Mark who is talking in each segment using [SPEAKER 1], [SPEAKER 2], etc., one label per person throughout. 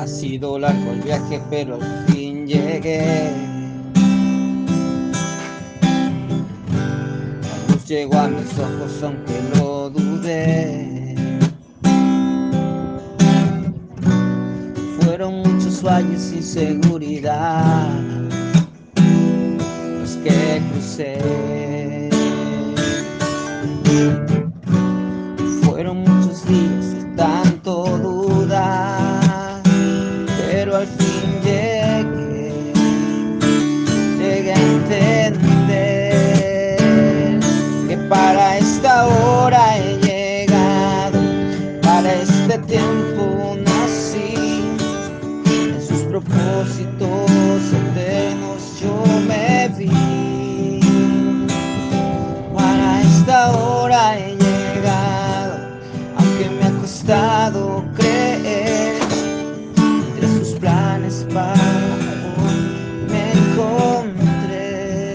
[SPEAKER 1] Ha sido largo el viaje, pero al fin llegué. La luz llegó a mis ojos, aunque lo dudé. Fueron muchos valles y inseguridad los que crucé. Fueron muchos días de tanto dudar, pero al fin llegué a entender que para esta hora he llegado, para este tiempo nací, en sus propósitos eternos yo me vi. Para esta hora he llegado, aunque me ha costado creer, entre sus planes para hoy me encontré.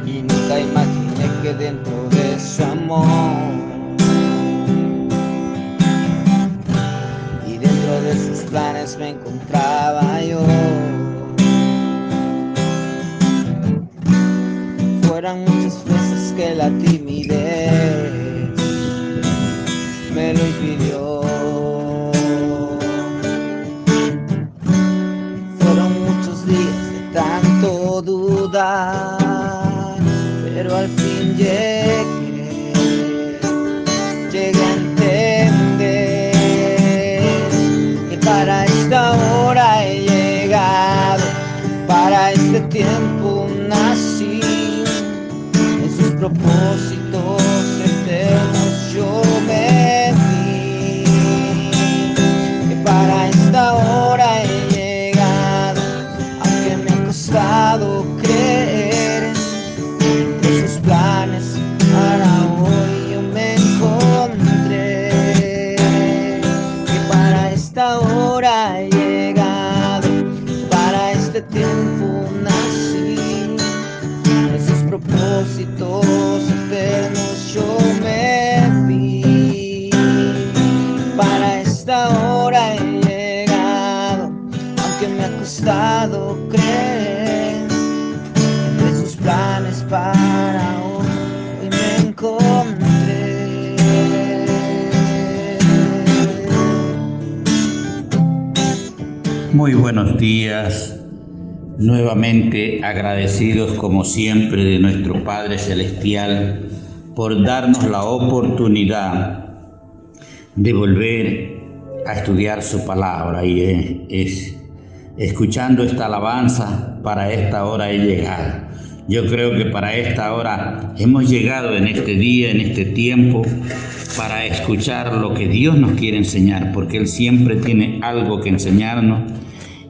[SPEAKER 1] Y nunca imaginé que dentro de su amor y dentro de sus planes me encontraba yo. Fueron muchas veces que la timidez me lo impidió. Fueron muchos días de tanto dudar, pero al fin llegué a entender que para esta hora he llegado, para este tiempo nací, en sus propósitos eternos yo me vi. Que para esta hora he llegado, aunque me ha costado creer, entre sus planes para hoy yo me encontré. Que para esta hora he llegado, para este tiempo nací, en sus propósitos eternos yo me vi. Para esta hora he llegado, aunque me ha costado creer, entre sus planes para hoy me encontré.
[SPEAKER 2] Muy buenos días. Nuevamente agradecidos como siempre de nuestro Padre Celestial por darnos la oportunidad de volver a estudiar su palabra, y escuchando esta alabanza, para esta hora he llegado. Yo creo que para esta hora hemos llegado en este día, en este tiempo, para escuchar lo que Dios nos quiere enseñar, porque Él siempre tiene algo que enseñarnos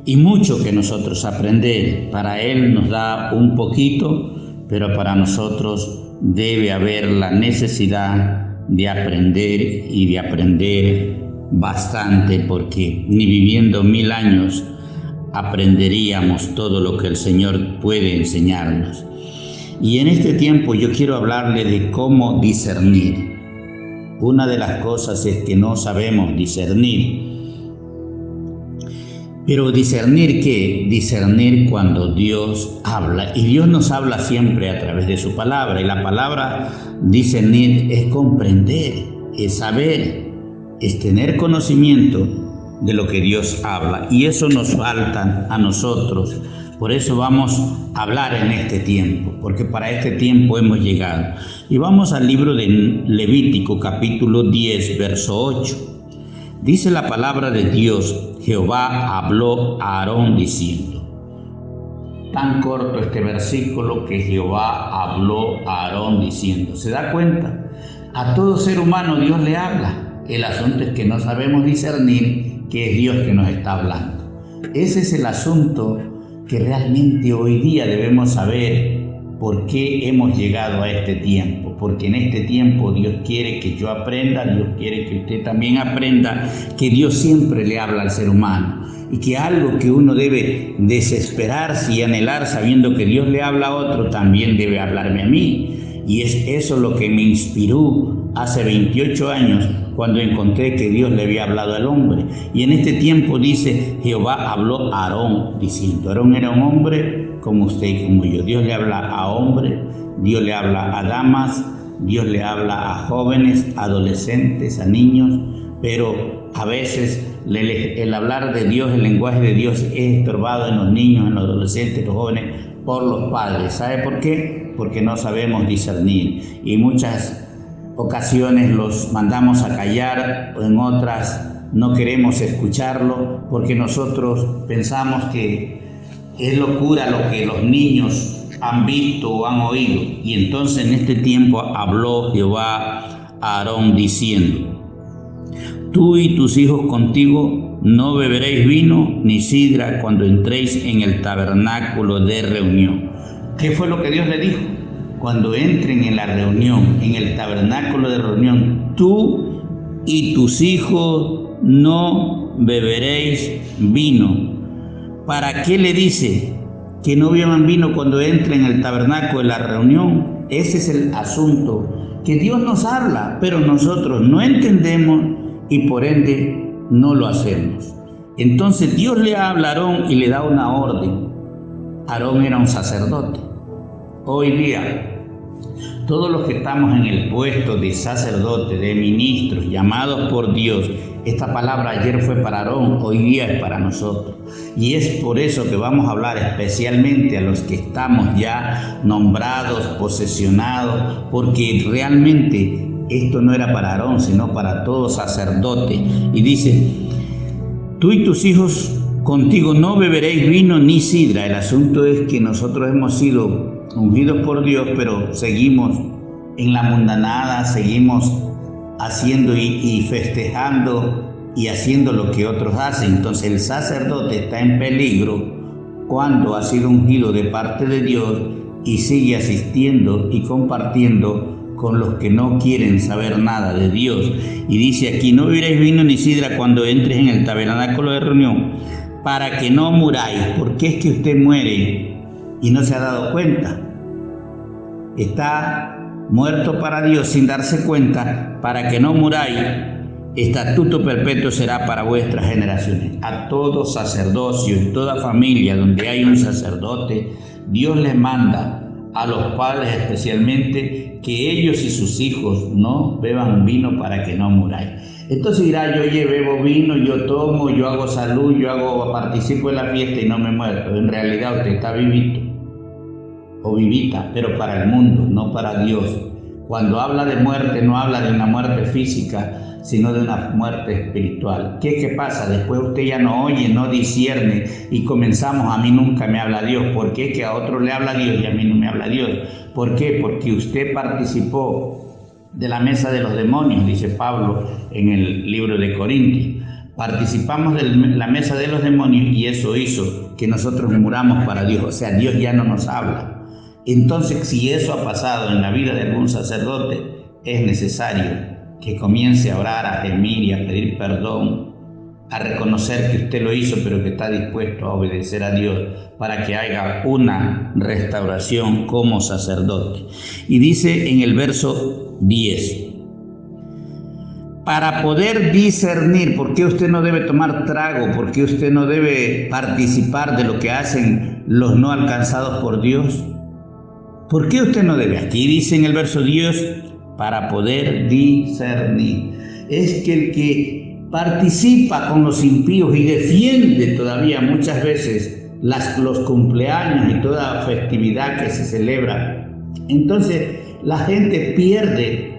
[SPEAKER 2] y mucho que nosotros aprender. Para Él nos da un poquito, pero para nosotros debe haber la necesidad de aprender, y de aprender bastante, porque ni viviendo 1000 años aprenderíamos todo lo que el Señor puede enseñarnos. Y en este tiempo yo quiero hablarle de cómo discernir. Una de las cosas es que no sabemos discernir. Pero ¿discernir qué? Discernir cuando Dios habla. Y Dios nos habla siempre a través de su palabra. Y la palabra discernir es comprender, es saber, es tener conocimiento de lo que Dios habla. Y eso nos falta a nosotros. Por eso vamos a hablar en este tiempo, porque para este tiempo hemos llegado. Y vamos al libro de Levítico, capítulo 10, verso 8. Dice la palabra de Dios: Jehová habló a Aarón diciendo. Tan corto este versículo, que Jehová habló a Aarón diciendo. ¿Se da cuenta? A todo ser humano Dios le habla. El asunto es que no sabemos discernir que es Dios que nos está hablando. Ese es el asunto que realmente hoy día debemos saber. ¿Por qué hemos llegado a este tiempo? Porque en este tiempo Dios quiere que yo aprenda, Dios quiere que usted también aprenda que Dios siempre le habla al ser humano, y que algo que uno debe desesperarse y anhelar sabiendo que Dios le habla a otro, también debe hablarme a mí. Y es eso lo que me inspiró hace 28 años, cuando encontré que Dios le había hablado al hombre. Y en este tiempo dice, Jehová habló a Aarón, diciendo, Aarón era un hombre como usted y como yo. Dios le habla a hombres, Dios le habla a damas, Dios le habla a jóvenes, adolescentes, a niños, pero a veces el hablar de Dios, el lenguaje de Dios es estorbado en los niños, en los adolescentes, los jóvenes, por los padres. ¿Sabe por qué? Porque no sabemos discernir y muchas ocasiones los mandamos a callar, o en otras no queremos escucharlo porque nosotros pensamos que es locura lo que los niños han visto o han oído. Y entonces en este tiempo habló Jehová a Aarón diciendo, tú y tus hijos contigo no beberéis vino ni sidra cuando entréis en el tabernáculo de reunión. ¿Qué fue lo que Dios le dijo? Cuando entren en la reunión, en el tabernáculo de reunión, tú y tus hijos no beberéis vino. ¿Para qué le dice que no beban vino cuando entren en el tabernáculo de la reunión? Ese es el asunto, que Dios nos habla, pero nosotros no entendemos y por ende no lo hacemos. Entonces Dios le habla a Aarón y le da una orden. Aarón era un sacerdote. Hoy día, todos los que estamos en el puesto de sacerdote, de ministros, llamados por Dios, esta palabra ayer fue para Aarón, hoy día es para nosotros. Y es por eso que vamos a hablar especialmente a los que estamos ya nombrados, posesionados, porque realmente esto no era para Aarón, sino para todo sacerdote. Y dice, tú y tus hijos contigo no beberéis vino ni sidra. El asunto es que nosotros hemos sido ungidos por Dios, pero seguimos en la mundanada, seguimos haciendo y festejando y haciendo lo que otros hacen. Entonces el sacerdote está en peligro cuando ha sido ungido de parte de Dios y sigue asistiendo y compartiendo con los que no quieren saber nada de Dios. Y dice aquí, no beberéis vino ni sidra cuando entres en el tabernáculo de reunión, para que no muráis. Porque es que usted muere y no se ha dado cuenta. Está muerto para Dios sin darse cuenta, para que no muráis. Estatuto perpetuo será para vuestras generaciones. A todo sacerdocio, en toda familia donde hay un sacerdote, Dios les manda a los padres especialmente que ellos y sus hijos no beban vino para que no muráis. Entonces dirá, yo bebo vino, yo tomo, yo hago salud, participo en la fiesta y no me muero. En realidad usted está vivito o vivita, pero para el mundo, no para Dios. Cuando habla de muerte, no habla de una muerte física, sino de una muerte espiritual. ¿Qué pasa? Después usted ya no oye, no discierne y comenzamos, a mí nunca me habla Dios. ¿Por qué? Que a otro le habla Dios y a mí no me habla Dios. ¿Por qué? Porque usted participó de la mesa de los demonios, dice Pablo en el libro de Corintios. Participamos de la mesa de los demonios y eso hizo que nosotros muramos para Dios. O sea, Dios ya no nos habla. Entonces, si eso ha pasado en la vida de algún sacerdote, es necesario que comience a orar, a gemir y a pedir perdón, a reconocer que usted lo hizo, pero que está dispuesto a obedecer a Dios para que haga una restauración como sacerdote. Y dice en el verso 10, para poder discernir, ¿por qué usted no debe tomar trago? ¿Por qué usted no debe participar de lo que hacen los no alcanzados por Dios? ¿Por qué usted no debe? Aquí dice en el verso 10, para poder discernir. Es que el que participa con los impíos y defiende todavía muchas veces los cumpleaños y toda festividad que se celebra, entonces la gente pierde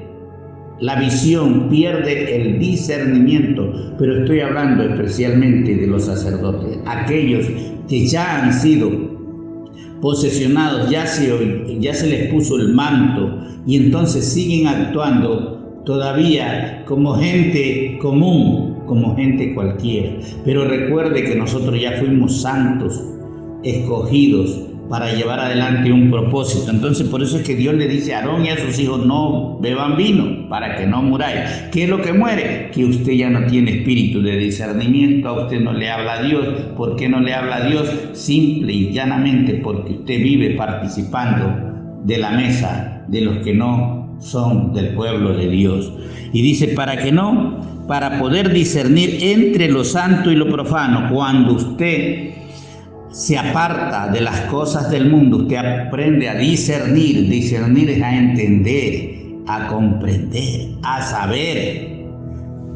[SPEAKER 2] la visión, pierde el discernimiento. Pero estoy hablando especialmente de los sacerdotes, aquellos que ya han sido posesionados, ya se les puso el manto y entonces siguen actuando todavía como gente común, como gente cualquiera. Pero recuerde que nosotros ya fuimos santos, escogidos para llevar adelante un propósito. Entonces por eso es que Dios le dice a Aarón y a sus hijos, no beban vino para que no muráis. ¿Qué es lo que muere? Que usted ya no tiene espíritu de discernimiento, a usted no le habla a Dios. ¿Por qué no le habla a Dios? Simple y llanamente porque usted vive participando de la mesa de los que no son del pueblo de Dios. Y dice, para poder discernir entre lo santo y lo profano. Cuando usted se aparta de las cosas del mundo, usted aprende a discernir. Discernir es a entender, a comprender, a saber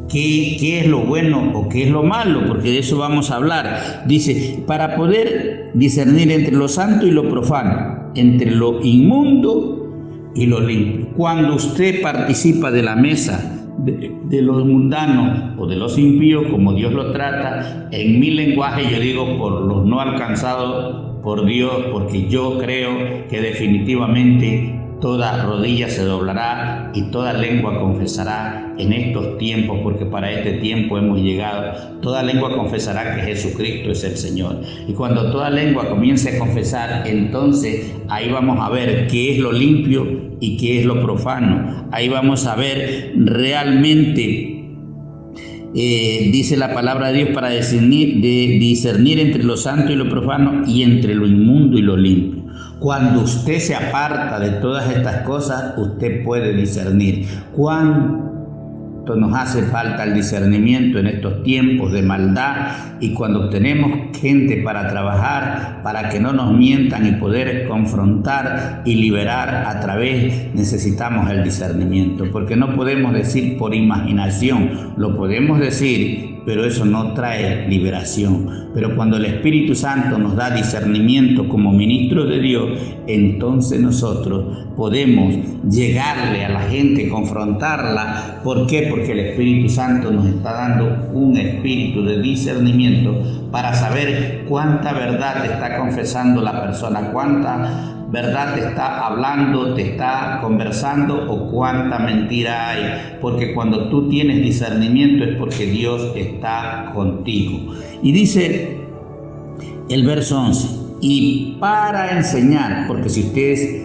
[SPEAKER 2] qué es lo bueno o qué es lo malo, porque de eso vamos a hablar. Dice, para poder discernir entre lo santo y lo profano, entre lo inmundo y lo limpio. Cuando usted participa de la mesa de los mundanos o de los impíos, como Dios lo trata, en mi lenguaje yo digo por los no alcanzados por Dios, porque yo creo que definitivamente toda rodilla se doblará y toda lengua confesará en estos tiempos, porque para este tiempo hemos llegado. Toda lengua confesará que Jesucristo es el Señor. Y cuando toda lengua comience a confesar, entonces ahí vamos a ver qué es lo limpio y qué es lo profano. Ahí vamos a ver realmente, dice la palabra de Dios, para discernir entre lo santo y lo profano y entre lo inmundo y lo limpio. Cuando usted se aparta de todas estas cosas, usted puede discernir. ¿Cuánto nos hace falta el discernimiento en estos tiempos de maldad? Y cuando tenemos gente para trabajar, para que no nos mientan y poder confrontar y liberar a través, necesitamos el discernimiento. Porque no podemos decir por imaginación, lo podemos decir, pero eso no trae liberación. Pero cuando el Espíritu Santo nos da discernimiento como ministros de Dios, entonces nosotros podemos llegarle a la gente, confrontarla. ¿Por qué? Porque el Espíritu Santo nos está dando un espíritu de discernimiento para saber cuánta verdad te está confesando la persona, cuánta verdad te está hablando, te está conversando o cuánta mentira hay. Porque cuando tú tienes discernimiento es porque Dios está contigo. Y dice el verso 11, y para enseñar, porque si usted es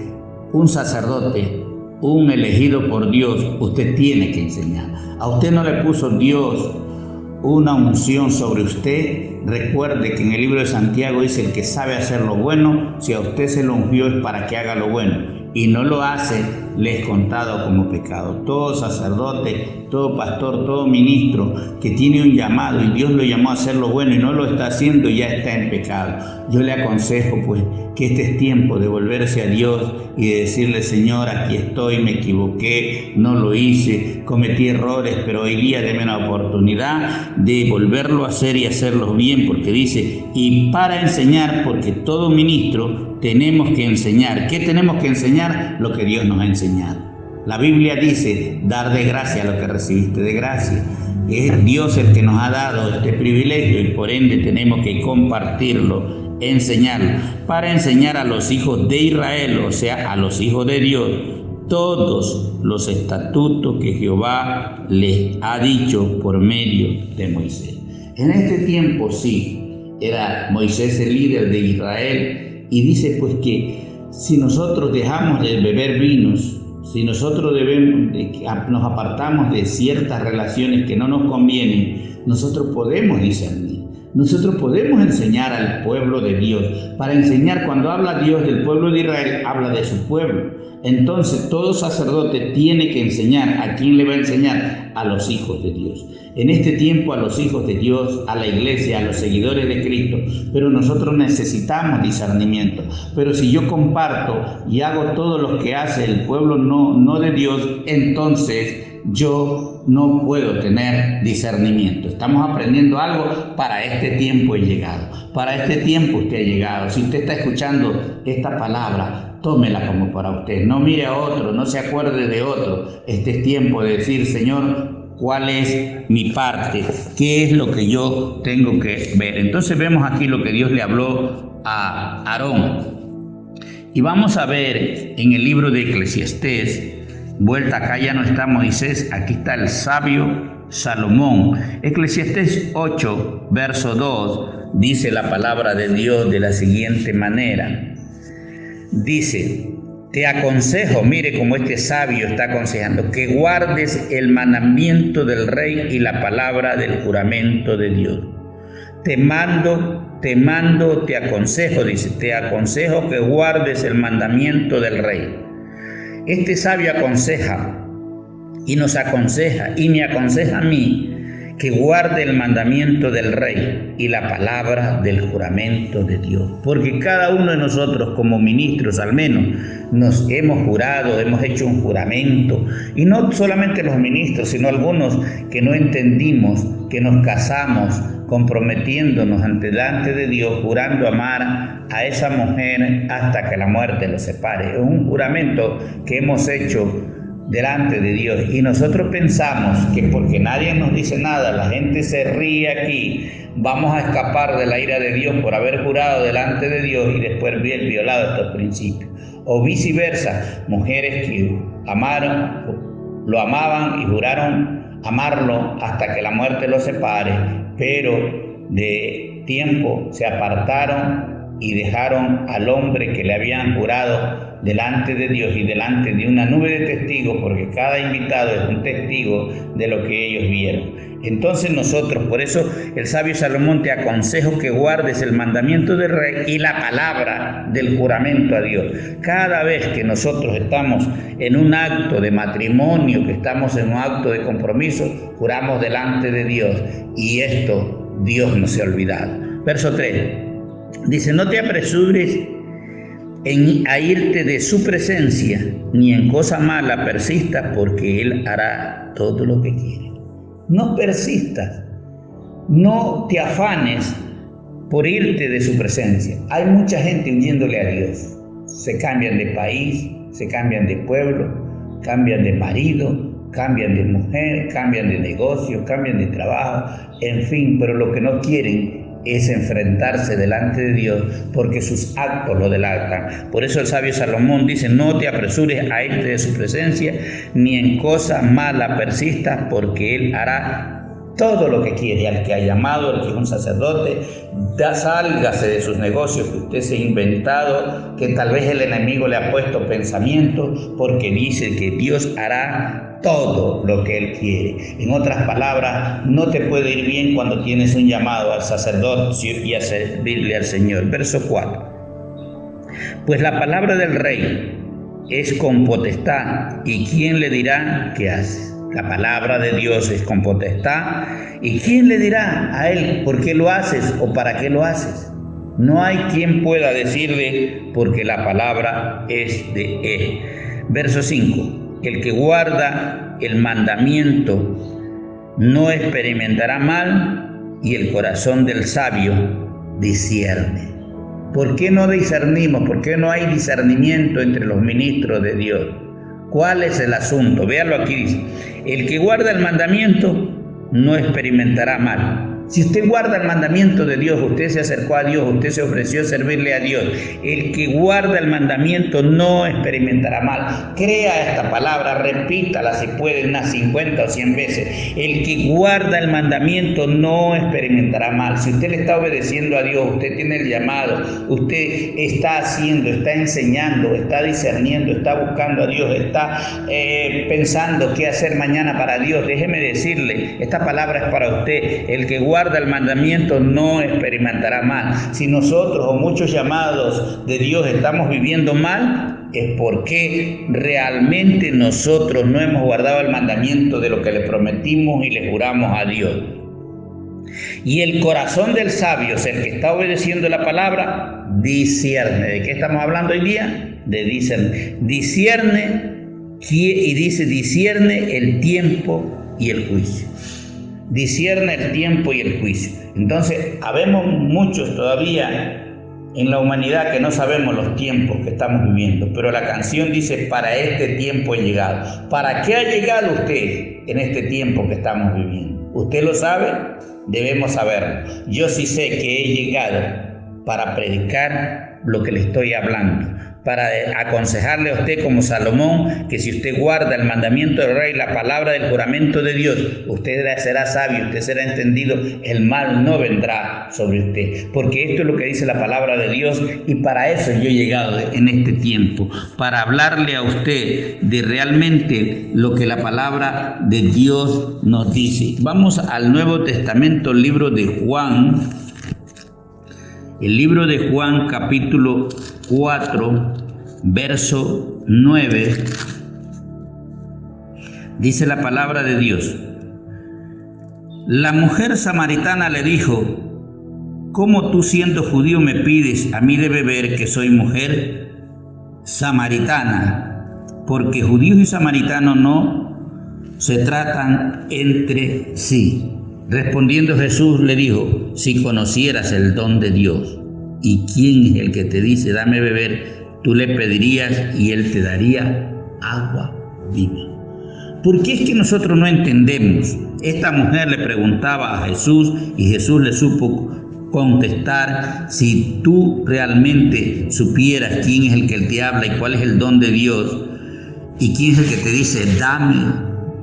[SPEAKER 2] un sacerdote, un elegido por Dios, usted tiene que enseñar. A usted no le puso Dios una unción sobre usted. Recuerde que en el libro de Santiago dice, el que sabe hacer lo bueno, si a usted se lo ungió es para que haga lo bueno, y no lo hace, le es contado como pecado. Todo sacerdote, todo pastor, todo ministro que tiene un llamado y Dios lo llamó a hacer lo bueno y no lo está haciendo, ya está en pecado. Yo le aconsejo pues que este es tiempo de volverse a Dios y de decirle, Señor, aquí estoy, me equivoqué, no lo hice, cometí errores, pero hoy día deme la oportunidad de volverlo a hacer y hacerlo bien, porque dice, y para enseñar, porque todo ministro tenemos que enseñar. ¿Qué tenemos que enseñar? Lo que Dios nos ha enseñado. La Biblia dice, dar de gracia lo que recibiste de gracia. Es Dios el que nos ha dado este privilegio y por ende tenemos que compartirlo, enseñarlo, para enseñar a los hijos de Israel, o sea, a los hijos de Dios, todos los estatutos que Jehová les ha dicho por medio de Moisés. En este tiempo sí, era Moisés el líder de Israel, y dice pues que si nosotros dejamos de beber vinos, si nosotros nos apartamos de ciertas relaciones que no nos convienen, nosotros podemos discernir. Nosotros podemos enseñar al pueblo de Dios. Para enseñar, cuando habla Dios del pueblo de Israel, habla de su pueblo. Entonces, todo sacerdote tiene que enseñar. ¿A quién le va a enseñar? A los hijos de Dios. En este tiempo, a los hijos de Dios, a la iglesia, a los seguidores de Cristo. Pero nosotros necesitamos discernimiento. Pero si yo comparto y hago todo lo que hace el pueblo no de Dios, entonces yo no puedo tener discernimiento. Estamos aprendiendo algo. Para este tiempo he llegado. Para este tiempo usted ha llegado. Si usted está escuchando esta palabra, tómela como para usted. No mire a otro, no se acuerde de otro. Este es tiempo de decir, Señor, ¿cuál es mi parte? ¿Qué es lo que yo tengo que ver? Entonces vemos aquí lo que Dios le habló a Aarón. Y vamos a ver en el libro de Eclesiastés. Vuelta acá ya no está Moisés, aquí está el sabio Salomón. Eclesiastés 8, verso 2, dice la palabra de Dios de la siguiente manera. Dice, te aconsejo, mire cómo este sabio está aconsejando, que guardes el mandamiento del rey y la palabra del juramento de Dios. Te aconsejo, dice, te aconsejo que guardes el mandamiento del rey Este sabio aconseja y nos aconseja y me aconseja a mí que guarde el mandamiento del rey y la palabra del juramento de Dios. Porque cada uno de nosotros como ministros al menos nos hemos jurado, hemos hecho un juramento. Y no solamente los ministros, sino algunos que no entendimos, que nos casamos comprometiéndonos delante de Dios, jurando amar a esa mujer hasta que la muerte los separe. Es un juramento que hemos hecho delante de Dios, y nosotros pensamos que porque nadie nos dice nada, la gente se ríe aquí, vamos a escapar de la ira de Dios por haber jurado delante de Dios y después haber violado estos principios. O viceversa, mujeres que lo amaban y juraron amarlo hasta que la muerte los separe, pero de tiempo se apartaron y dejaron al hombre que le habían jurado delante de Dios y delante de una nube de testigos, porque cada invitado es un testigo de lo que ellos vieron. Entonces nosotros, por eso el sabio Salomón te aconsejo que guardes el mandamiento del rey y la palabra del juramento a Dios. Cada vez que nosotros estamos en un acto de matrimonio, que estamos en un acto de compromiso, juramos delante de Dios, y esto Dios no se ha olvidado. Verso 3 dice: no te apresures a irte de su presencia, ni en cosa mala persistas, porque Él hará todo lo que quiere. No persistas, no te afanes por irte de su presencia. Hay mucha gente huyéndole a Dios. Se cambian de país, se cambian de pueblo, cambian de marido, cambian de mujer, cambian de negocio, cambian de trabajo, en fin, pero lo que no quieren es enfrentarse delante de Dios, porque sus actos lo delatan. Por eso el sabio Salomón dice: no te apresures a irte de su presencia, ni en cosa mala persistas, porque Él hará todo lo que quiere. Al que ha llamado, al que es un sacerdote, sálgase de sus negocios que usted se ha inventado, que tal vez el enemigo le ha puesto pensamientos, porque dice que Dios hará todo lo que Él quiere. En otras palabras, no te puede ir bien cuando tienes un llamado al sacerdocio y a servirle al Señor. Verso 4. Pues la palabra del rey es con potestad, ¿y quién le dirá qué haces? La palabra de Dios es con potestad, ¿y quién le dirá a él por qué lo haces o para qué lo haces? No hay quien pueda decirle, porque la palabra es de Él. Verso 5. El que guarda el mandamiento no experimentará mal, y el corazón del sabio discierne. ¿Por qué no discernimos? ¿Por qué no hay discernimiento entre los ministros de Dios? ¿Cuál es el asunto? Véalo aquí, dice: el que guarda el mandamiento no experimentará mal. Si usted guarda el mandamiento de Dios, usted se acercó a Dios, usted se ofreció a servirle a Dios. El que guarda el mandamiento no experimentará mal. Crea esta palabra, repítala si puede unas 50 o 100 veces. El que guarda el mandamiento no experimentará mal. Si usted le está obedeciendo a Dios, usted tiene el llamado, usted está haciendo, está enseñando, está discerniendo, está buscando a Dios, está pensando qué hacer mañana para Dios. Déjeme decirle, esta palabra es para usted. El que guarda el mandamiento no experimentará mal. Si nosotros o muchos llamados de Dios estamos viviendo mal, es porque realmente nosotros no hemos guardado el mandamiento de lo que le prometimos y le juramos a Dios. Y el corazón del sabio, es el que está obedeciendo la palabra, discierne. ¿De qué estamos hablando hoy día? De discernir. Discierne, y dice: discierne el tiempo y el juicio. Discierne el tiempo y el juicio. Entonces, habemos muchos todavía en la humanidad que no sabemos los tiempos que estamos viviendo, pero la canción dice: para este tiempo he llegado. ¿Para qué ha llegado usted en este tiempo que estamos viviendo? ¿Usted lo sabe? Debemos saberlo. Yo sí sé que he llegado para predicar lo que le estoy hablando, para aconsejarle a usted como Salomón, que si usted guarda el mandamiento del rey, la palabra del juramento de Dios, usted será sabio, usted será entendido, el mal no vendrá sobre usted, porque esto es lo que dice la palabra de Dios, y para eso yo he llegado en este tiempo, para hablarle a usted de realmente lo que la palabra de Dios nos dice. Vamos al Nuevo Testamento, el libro de Juan. El libro de Juan, capítulo 4, verso 9, Dice la palabra de Dios. La mujer samaritana le dijo: ¿cómo tú, siendo judío, me pides a mí de beber, que soy mujer samaritana? Porque judíos y samaritanos no se tratan entre sí. Respondiendo Jesús le dijo: si conocieras el don de Dios y quién es el que te dice dame beber, tú le pedirías y él te daría agua viva. ¿Por qué es que nosotros no entendemos? Esta mujer le preguntaba a Jesús y Jesús le supo contestar: si tú realmente supieras quién es el que te habla y cuál es el don de Dios y quién es el que te dice dame,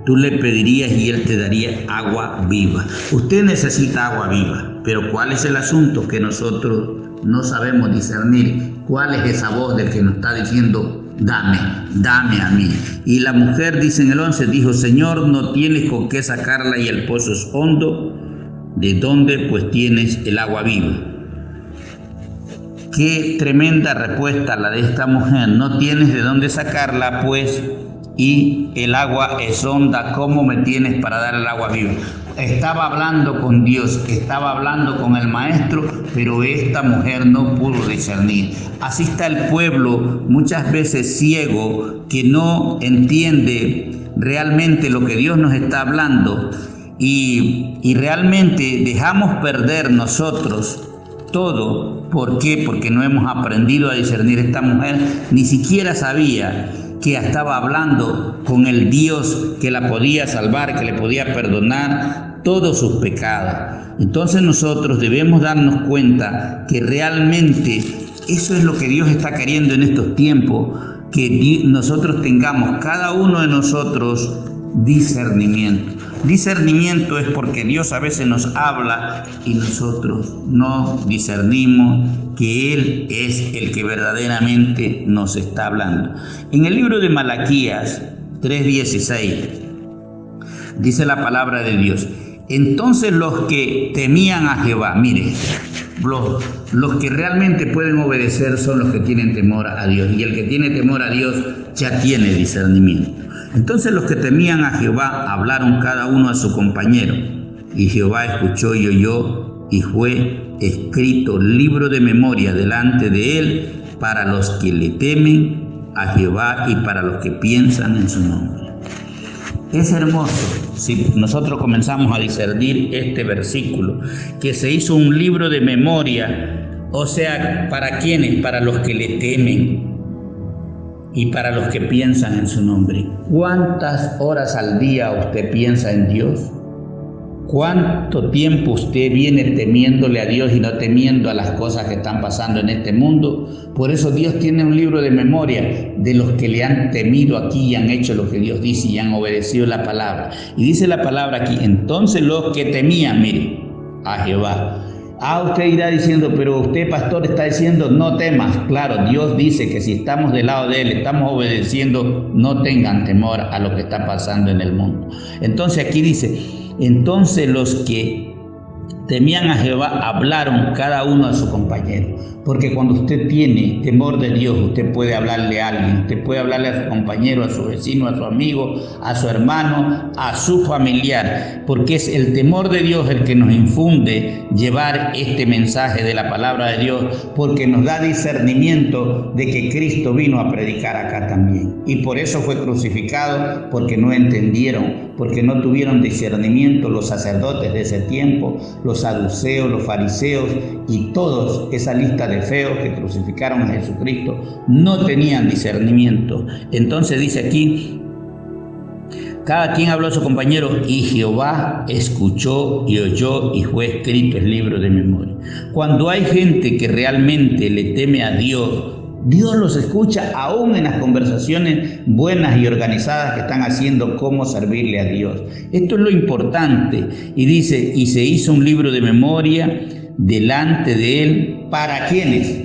[SPEAKER 2] tú le pedirías y él te daría agua viva. Usted necesita agua viva, pero ¿cuál es el asunto? Que nosotros no sabemos discernir cuál es esa voz del que nos está diciendo dame, dame a mí. Y la mujer, dice en el 11, dijo: Señor, no tienes con qué sacarla y el pozo es hondo. ¿De dónde pues tienes el agua viva? Qué tremenda respuesta la de esta mujer. No tienes de dónde sacarla, pues, y el agua es honda. ¿Cómo me tienes para dar el agua viva? Estaba hablando con Dios, estaba hablando con el maestro, pero esta mujer no pudo discernir. Así está el pueblo muchas veces ciego, que no entiende realmente lo que Dios nos está hablando, y realmente dejamos perder nosotros todo. ¿Por qué? Porque no hemos aprendido a discernir. Esta mujer ni siquiera sabía que estaba hablando con el Dios que la podía salvar, que le podía perdonar todos sus pecados. Entonces nosotros debemos darnos cuenta que realmente eso es lo que Dios está queriendo en estos tiempos, que nosotros tengamos, cada uno de nosotros, discernimiento. Discernimiento es porque Dios a veces nos habla y nosotros no discernimos que Él es el que verdaderamente nos está hablando. En el libro de Malaquías 3:16 dice la palabra de Dios: entonces los que temían a Jehová, mire, los que realmente pueden obedecer son los que tienen temor a Dios, y el que tiene temor a Dios ya tiene discernimiento. Entonces los que temían a Jehová hablaron cada uno a su compañero, y Jehová escuchó y oyó, y fue escrito libro de memoria delante de él para los que le temen a Jehová y para los que piensan en su nombre. Es hermoso si nosotros comenzamos a discernir este versículo, que se hizo un libro de memoria. O sea, ¿para quiénes? Para los que le temen y para los que piensan en su nombre. ¿Cuántas horas al día usted piensa en Dios? ¿Cuánto tiempo usted viene temiéndole a Dios y no temiendo a las cosas que están pasando en este mundo? Por eso Dios tiene un libro de memoria de los que le han temido aquí y han hecho lo que Dios dice y han obedecido la palabra. Y dice la palabra aquí: entonces los que temían, mire, a Jehová. Usted irá diciendo: pero usted, pastor, está diciendo no temas. Claro, Dios dice que si estamos del lado de Él, estamos obedeciendo, no tengan temor a lo que está pasando en el mundo. Entonces aquí dice: entonces los que temían a Jehová hablaron cada uno a su compañero. Porque cuando usted tiene temor de Dios, usted puede hablarle a alguien, usted puede hablarle a su compañero, a su vecino, a su amigo, a su hermano, a su familiar, porque es el temor de Dios el que nos infunde llevar este mensaje de la palabra de Dios, porque nos da discernimiento de que Cristo vino a predicar acá también. Y por eso fue crucificado, porque no entendieron, porque no tuvieron discernimiento los sacerdotes de ese tiempo, los saduceos, los fariseos y todos esa lista de feos que crucificaron a Jesucristo no tenían discernimiento. Entonces dice aquí: cada quien habló a su compañero y Jehová escuchó y oyó y fue escrito el libro de memoria. Cuando hay gente que realmente le teme a Dios, Dios los escucha aún en las conversaciones buenas y organizadas que están haciendo cómo servirle a Dios. Esto es lo importante. Y dice: y se hizo un libro de memoria delante de él. ¿Para quiénes?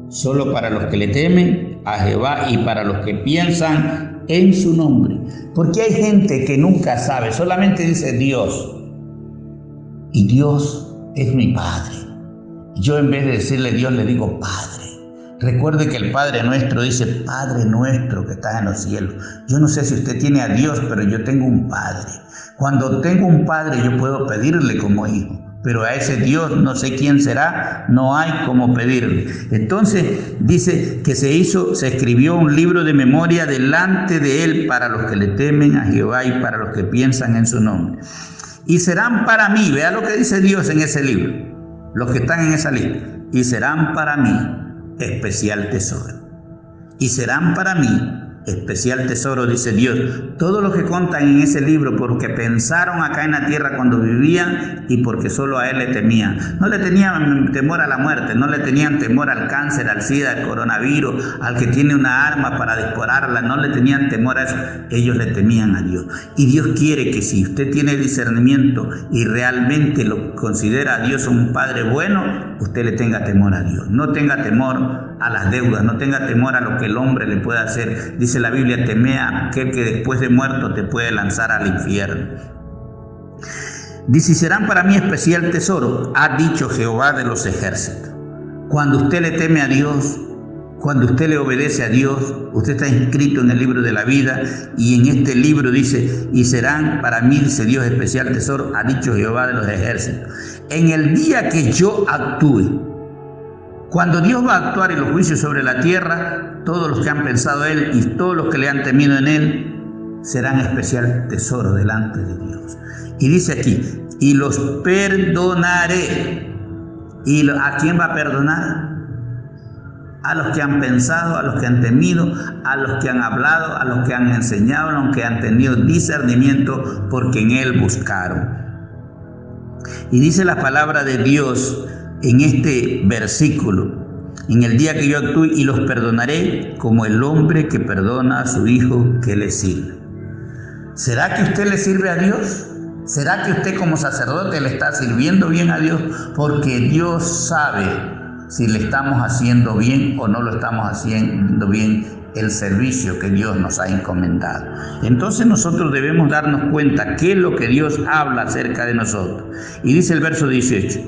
[SPEAKER 2] Solo para los que le temen a Jehová y para los que piensan en su nombre. Porque hay gente que nunca sabe, solamente dice Dios. Y Dios es mi Padre. Yo, en vez de decirle Dios, le digo Padre. Recuerde que el Padre Nuestro dice, Padre Nuestro que estás en los cielos. Yo no sé si usted tiene a Dios, pero yo tengo un Padre. Cuando tengo un Padre, yo puedo pedirle como hijo. Pero a ese Dios, no sé quién será, no hay como pedirle. Entonces dice que se escribió un libro de memoria delante de él para los que le temen a Jehová y para los que piensan en su nombre. Y serán para mí, vea lo que dice Dios en ese libro, los que están en esa lista, y serán para mí especial tesoro. Y serán para mí especial tesoro, dice Dios, todos los que contan en ese libro, porque pensaron acá en la tierra cuando vivían y porque solo a él le temían. No le tenían temor a la muerte, no le tenían temor al cáncer, al SIDA, al coronavirus, al que tiene una arma para dispararla, no le tenían temor a eso. Ellos le temían a Dios. Y Dios quiere que si usted tiene discernimiento y realmente lo considera a Dios un Padre bueno, usted le tenga temor a Dios. No tenga temor a las deudas, no tenga temor a lo que el hombre le pueda hacer. Dice la Biblia, teme a aquel que después de muerto te puede lanzar al infierno. Dice, serán para mí especial tesoro, ha dicho Jehová de los ejércitos. Cuando usted le teme a Dios, cuando usted le obedece a Dios, usted está inscrito en el libro de la vida, y en este libro dice, y serán para mí, dice Dios, especial tesoro, ha dicho Jehová de los ejércitos. En el día que yo actúe, cuando Dios va a actuar en los juicios sobre la tierra, todos los que han pensado en Él y todos los que le han temido en Él serán especial tesoro delante de Dios. Y dice aquí, y los perdonaré. ¿Y a quién va a perdonar? A los que han pensado, a los que han temido, a los que han hablado, a los que han enseñado, a los que han tenido discernimiento, porque en Él buscaron. Y dice la palabra de Dios en este versículo, en el día que yo actúe, y los perdonaré como el hombre que perdona a su hijo que le sirve. ¿Será que usted le sirve a Dios? ¿Será que usted como sacerdote le está sirviendo bien a Dios? Porque Dios sabe si le estamos haciendo bien o no lo estamos haciendo bien el servicio que Dios nos ha encomendado. Entonces nosotros debemos darnos cuenta qué es lo que Dios habla acerca de nosotros. Y dice el verso 18,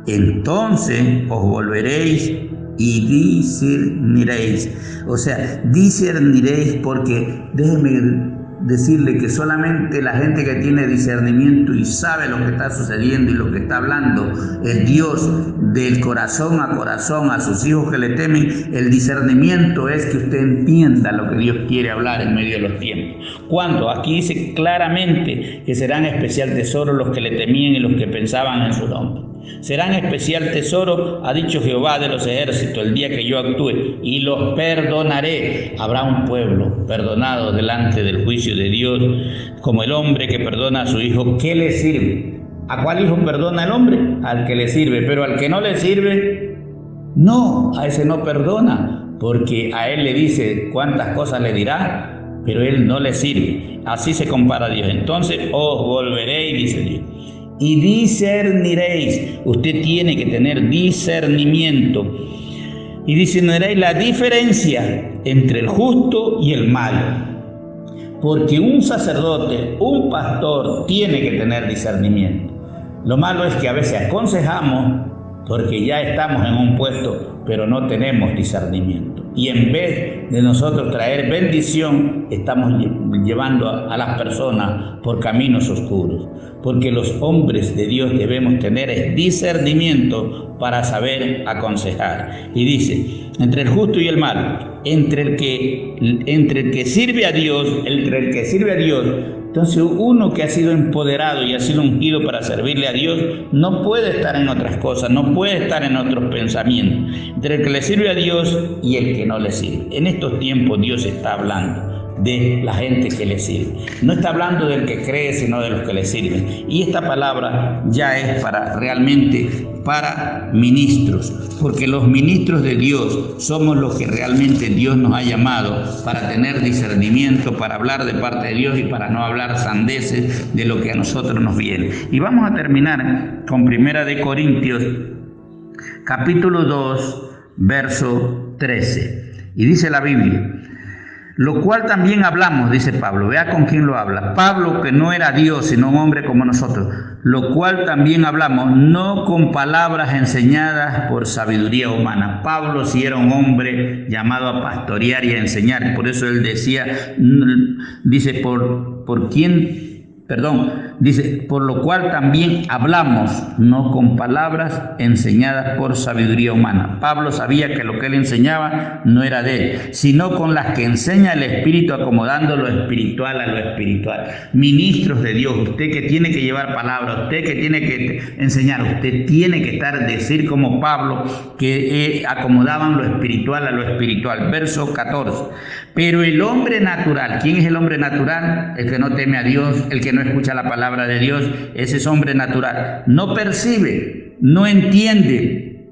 [SPEAKER 2] entonces os volveréis y discerniréis. O sea, discerniréis, porque déjenme decirle que solamente la gente que tiene discernimiento y sabe lo que está sucediendo y lo que está hablando el Dios del corazón a sus hijos que le temen, el discernimiento es que usted entienda lo que Dios quiere hablar en medio de los tiempos. Cuando aquí dice claramente que serán especial tesoro los que le temían y los que pensaban en su nombre. Serán especial tesoro, ha dicho Jehová de los ejércitos, el día que yo actúe, y los perdonaré. Habrá un pueblo perdonado delante del juicio de Dios, como el hombre que perdona a su hijo que le sirve. ¿A cuál hijo perdona el hombre? Al que le sirve, pero al que no le sirve, no, a ese no perdona, porque a él le dice cuántas cosas le dirá, pero él no le sirve. Así se compara a Dios. Entonces os volveréis, dice Dios, y discerniréis. Usted tiene que tener discernimiento. Y discerniréis la diferencia entre el justo y el malo. Porque un sacerdote, un pastor, tiene que tener discernimiento. Lo malo es que a veces aconsejamos porque ya estamos en un puesto, pero no tenemos discernimiento. Y en vez de nosotros traer bendición, estamos llevando a las personas por caminos oscuros. Porque los hombres de Dios debemos tener discernimiento para saber aconsejar. Y dice, entre el justo y el malo, entre el que sirve a Dios, entonces uno que ha sido empoderado y ha sido ungido para servirle a Dios, no puede estar en otras cosas, no puede estar en otros pensamientos. Entre el que le sirve a Dios y el que no le sirve. En estos tiempos Dios está hablando de la gente que le sirve. No está hablando del que cree, sino de los que le sirven. Y esta palabra ya es realmente para ministros, porque los ministros de Dios somos los que realmente Dios nos ha llamado para tener discernimiento, para hablar de parte de Dios y para no hablar sandeces de lo que a nosotros nos viene. Y vamos a terminar con 1 Corintios capítulo 2, verso 13. Y dice la Biblia, Lo cual también hablamos, dice Pablo. Vea con quién lo habla. Pablo, que no era Dios, sino un hombre como nosotros. Lo cual también hablamos, no con palabras enseñadas por sabiduría humana. Pablo sí era un hombre llamado a pastorear y a enseñar. Por eso él decía, dice, dice, por lo cual también hablamos, no con palabras enseñadas por sabiduría humana. Pablo sabía que lo que él enseñaba no era de él, sino con las que enseña el Espíritu, acomodando lo espiritual a lo espiritual. Ministros de Dios, usted que tiene que llevar palabra, usted que tiene que enseñar, usted tiene que decir como Pablo, que acomodaban lo espiritual a lo espiritual. Verso 14. Pero el hombre natural, ¿quién es el hombre natural? El que no teme a Dios, el que no escucha la palabra de Dios, ese es hombre natural. No percibe, no entiende,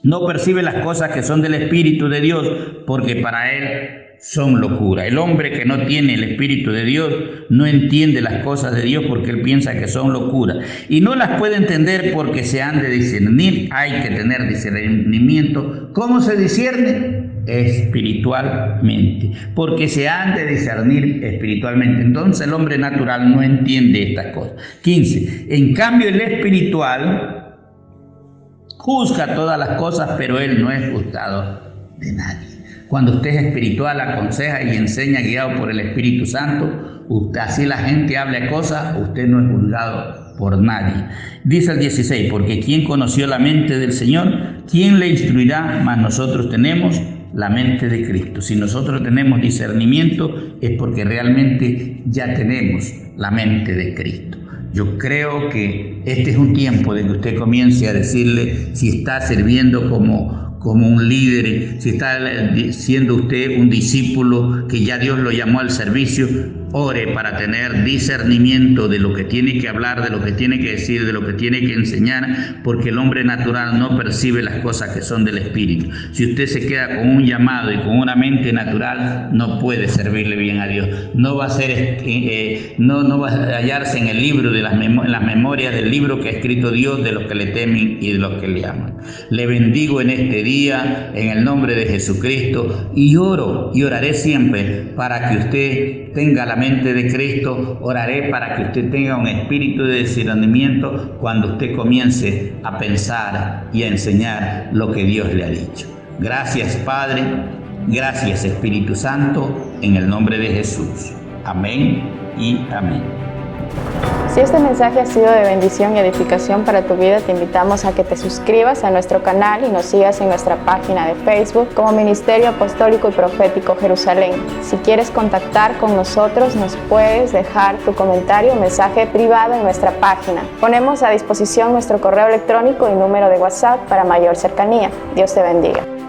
[SPEAKER 2] no percibe las cosas que son del Espíritu de Dios, porque para él son locura. El hombre que no tiene el Espíritu de Dios no entiende las cosas de Dios porque él piensa que son locura. Y no las puede entender porque se han de discernir. Hay que tener discernimiento. ¿Cómo se discierne? Espiritualmente, porque se han de discernir espiritualmente. Entonces el hombre natural no entiende estas cosas. 15. En cambio el espiritual juzga todas las cosas, pero él no es juzgado de nadie. Cuando usted es espiritual, aconseja y enseña guiado por el Espíritu Santo, usted, así la gente habla cosas, usted no es juzgado por nadie. Dice el 16, porque ¿quién conoció la mente del Señor? ¿Quién le instruirá? Mas nosotros tenemos la mente de Cristo. Si nosotros tenemos discernimiento es porque realmente ya tenemos la mente de Cristo. Yo creo que este es un tiempo de que usted comience a decirle si está sirviendo como un líder, si está siendo usted un discípulo que ya Dios lo llamó al servicio. Ore para tener discernimiento de lo que tiene que hablar, de lo que tiene que decir, de lo que tiene que enseñar, porque el hombre natural no percibe las cosas que son del Espíritu. Si usted se queda con un llamado y con una mente natural, no puede servirle bien a Dios. No va a ser, no va a hallarse en el libro de las memorias del libro que ha escrito Dios de los que le temen y de los que le aman. Le bendigo en este día en el nombre de Jesucristo y oro y oraré siempre para que usted tenga la mente de Cristo. Oraré para que usted tenga un espíritu de discernimiento cuando usted comience a pensar y a enseñar lo que Dios le ha dicho. Gracias, Padre. Gracias, Espíritu Santo, en el nombre de Jesús. Amén y amén.
[SPEAKER 3] Si este mensaje ha sido de bendición y edificación para tu vida, te invitamos a que te suscribas a nuestro canal y nos sigas en nuestra página de Facebook como Ministerio Apostólico y Profético Jerusalén. Si quieres contactar con nosotros, nos puedes dejar tu comentario o mensaje privado en nuestra página. Ponemos a disposición nuestro correo electrónico y número de WhatsApp para mayor cercanía. Dios te bendiga.